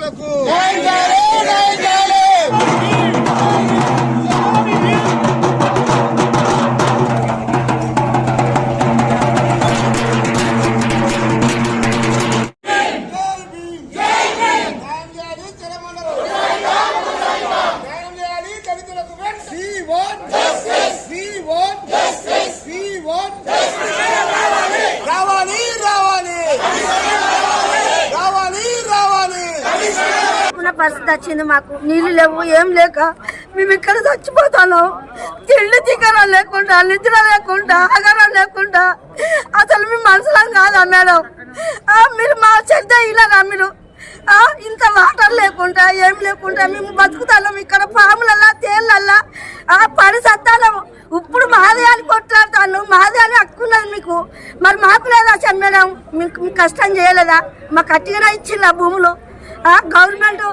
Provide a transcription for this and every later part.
రైతులకు పరిస్థితి వచ్చింది. మాకు నీళ్లు లేవు, ఏం లేక మేము ఇక్కడ చచ్చిపోతాను. తిండి తిక్కరం లేకుండా, నిద్ర లేకుండా, ఆగారం లేకుండా, అసలు మేము మనుషులం కాదా మేడం? మీరు మా చెడ్డ ఇలాగా మీరు ఇంత వాటర్ లేకుండా ఏం లేకుండా మేము బతుకుతాం. ఇక్కడ పాములల్లా తేళ్ళల్లా పడి సత్తాము. ఇప్పుడు మాదే అని కొట్లాడతాను, మాదే అని హక్కున్నది మీకు. మరి మాకు లేదా సార్ మేడం? మీకు కష్టం చేయలేదా? మాకు కట్టిగా ఇచ్చింది ఆ భూములు. గవర్నమెంట్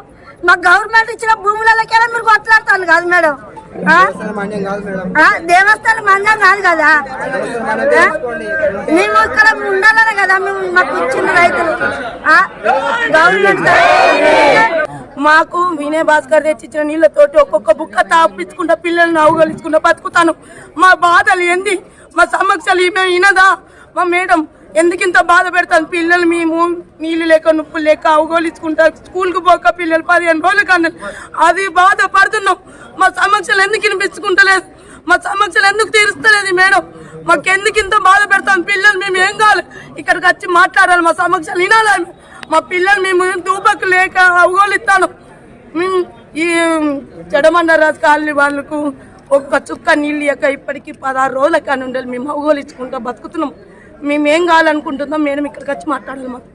మాకు గవర్నమెంట్ ఇచ్చిన భూములకెళ్ళి మీరు కొట్లాడతాను కాదు మేడం. దేవస్థానం మందం కాదు కదా. మేము ఇక్కడ ఉండాలనే కదా మేము మాకు ఇచ్చిన రైతులు. గవర్నమెంట్ మాకు వినయ్ భాస్కర్ తెచ్చిచ్చిన నీళ్ళతోటి ఒక్కొక్క బుక్క తాపించుకుంటా పిల్లల్ని అవగలించుకుంటా బతుకుతాను. మా బాధలు ఏంది? మా సమస్యలు ఈయనదా? మా మేడం ఎందుకింత బాధ పెడతాను? పిల్లలు మేము నీళ్ళు లేక నొప్పు లేక అవగోలించుకుంటా స్కూల్కి పోక పిల్లలు 15 రోజులు కన్నా అది బాధపడుతున్నాం. మా సమస్యలు ఎందుకు వినిపించుకుంటలేదు? మా సమస్యలు ఎందుకు తీరుస్తలేదు మేడం? మాకెందుకు ఇంత బాధ పెడతాను? పిల్లలు మేము ఏం కావాలి? ఇక్కడికి వచ్చి మాట్లాడాలి, మా సమస్యలు వినాలి. మా పిల్లలు మేము దూపకు లేక అవగోలిస్తాను. మేము ఈ చెడమండరాజు కాలనీ వాళ్ళకు ఒక్క చుక్క నీళ్ళు ఇక ఇప్పటికీ 16 రోజుల కానీ ఉండాలి. మేము అవగోలించుకుంటా బతుకుతున్నాం. మేము ఏం కావాలనుకుంటున్నాం మేడం? ఇక్కడికి వచ్చి మాట్లాడాలి మాకు.